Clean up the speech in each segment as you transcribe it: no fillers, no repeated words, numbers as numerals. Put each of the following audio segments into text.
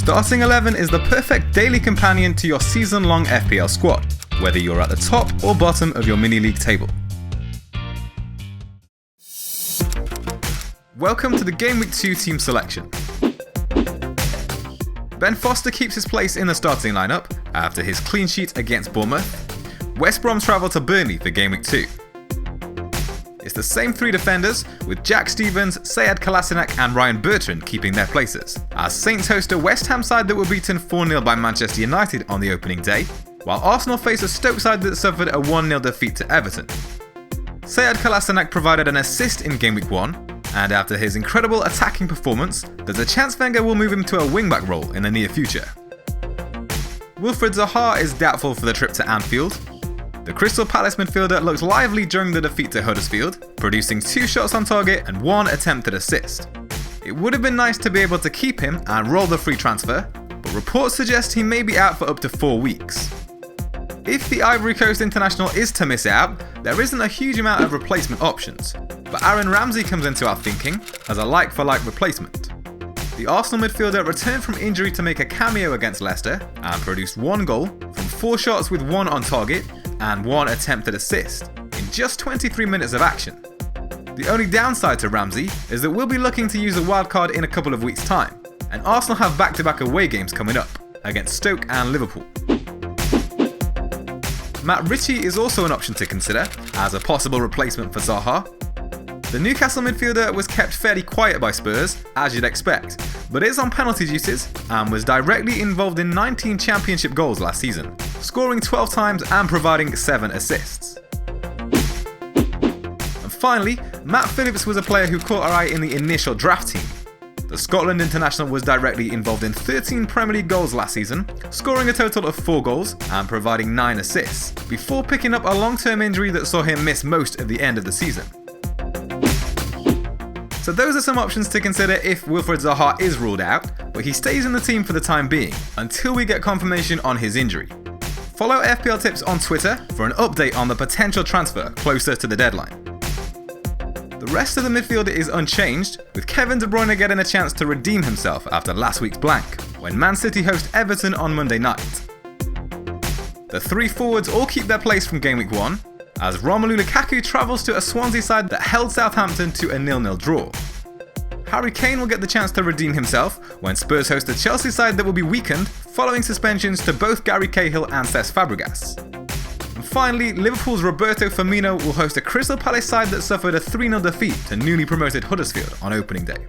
Starting 11 is the perfect daily companion to your season-long FPL squad, whether you're at the top or bottom of your mini-league table. Welcome to the Game Week 2 team selection. Ben Foster keeps his place in the starting lineup after his clean sheet against Bournemouth. West Brom travel to Burnley for Game Week 2. It's the same three defenders, with Jack Stevens, Sead Kolasinac and Ryan Bertrand keeping their places, as Saints host a West Ham side that were beaten 4-0 by Manchester United on the opening day, while Arsenal face a Stoke side that suffered a 1-0 defeat to Everton. Sead Kolasinac provided an assist in Game Week 1, and after his incredible attacking performance, there's a chance Wenger will move him to a wingback role in the near future. Wilfried Zaha is doubtful for the trip to Anfield. The Crystal Palace midfielder looked lively during the defeat to Huddersfield, producing 2 shots on target and 1 attempted assist. It would have been nice to be able to keep him and roll the free transfer, but reports suggest he may be out for up to 4 weeks. If the Ivory Coast international is to miss out, there isn't a huge amount of replacement options, but Aaron Ramsey comes into our thinking as a like-for-like replacement. The Arsenal midfielder returned from injury to make a cameo against Leicester and produced 1 goal from 4 shots with 1 on target and 1 attempted assist in just 23 minutes of action. The only downside to Ramsey is that we'll be looking to use a wildcard in a couple of weeks' time, and Arsenal have back-to-back away games coming up against Stoke and Liverpool. Matt Ritchie is also an option to consider as a possible replacement for Zaha. The Newcastle midfielder was kept fairly quiet by Spurs, as you'd expect, but is on penalty duties and was directly involved in 19 championship goals last season, scoring 12 times and providing 7 assists. And finally, Matt Phillips was a player who caught our eye in the initial draft team. The Scotland international was directly involved in 13 Premier League goals last season, scoring a total of 4 goals and providing 9 assists, before picking up a long-term injury that saw him miss most of the end of the season. So those are some options to consider if Wilfried Zaha is ruled out, but he stays in the team for the time being, until we get confirmation on his injury. Follow FPLtips on Twitter for an update on the potential transfer closer to the deadline. The rest of the midfield is unchanged, with Kevin De Bruyne getting a chance to redeem himself after last week's blank, when Man City host Everton on Monday night. The 3 forwards all keep their place from Game Week 1, as Romelu Lukaku travels to a Swansea side that held Southampton to a 0-0 draw. Harry Kane will get the chance to redeem himself when Spurs host a Chelsea side that will be weakened following suspensions to both Gary Cahill and Cesc Fabregas. And finally, Liverpool's Roberto Firmino will host a Crystal Palace side that suffered a 3-0 defeat to newly promoted Huddersfield on opening day.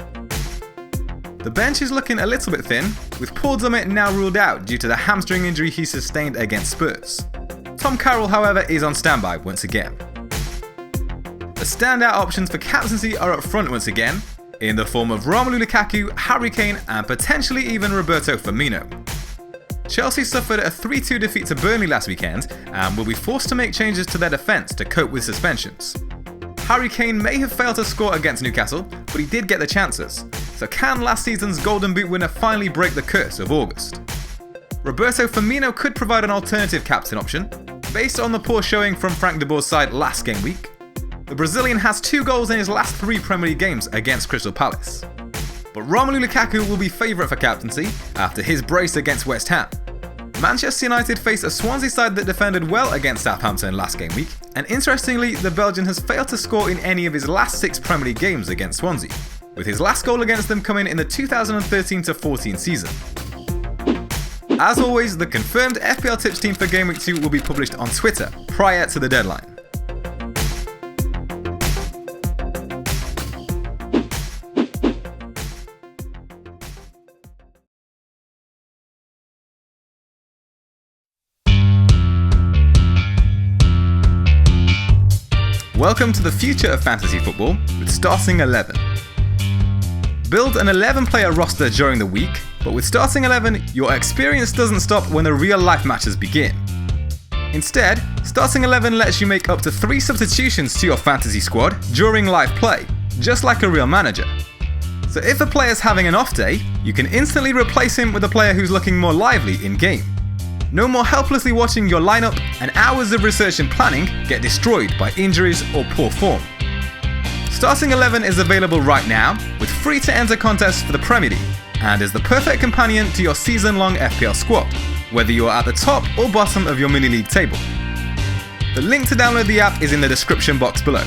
The bench is looking a little bit thin, with Paul Dummett now ruled out due to the hamstring injury he sustained against Spurs. Tom Carroll, however, is on standby once again. The standout options for captaincy are up front once again, in the form of Romelu Lukaku, Harry Kane and potentially even Roberto Firmino. Chelsea suffered a 3-2 defeat to Burnley last weekend and will be forced to make changes to their defence to cope with suspensions. Harry Kane may have failed to score against Newcastle, but he did get the chances, so can last season's Golden Boot winner finally break the curse of August? Roberto Firmino could provide an alternative captain option, based on the poor showing from Frank de Boer's side last game week. The Brazilian has 2 goals in his last 3 Premier League games against Crystal Palace. But Romelu Lukaku will be favourite for captaincy after his brace against West Ham. Manchester United face a Swansea side that defended well against Southampton last game week, and interestingly, the Belgian has failed to score in any of his last 6 Premier League games against Swansea, with his last goal against them coming in the 2013-14 season. As always, the confirmed FPLtips team for Game Week 2 will be published on Twitter prior to the deadline. Welcome to the future of fantasy football with Starting 11. Build an 11-player roster during the week, but with Starting 11, your experience doesn't stop when the real-life matches begin. Instead, Starting 11 lets you make up to 3 substitutions to your fantasy squad during live play, just like a real manager. So if a player's having an off day, you can instantly replace him with a player who's looking more lively in-game. No more helplessly watching your lineup, and hours of research and planning get destroyed by injuries or poor form. Starting 11 is available right now, with free-to-enter contests for the Premier League, and is the perfect companion to your season-long FPL squad, whether you are at the top or bottom of your mini-league table. The link to download the app is in the description box below.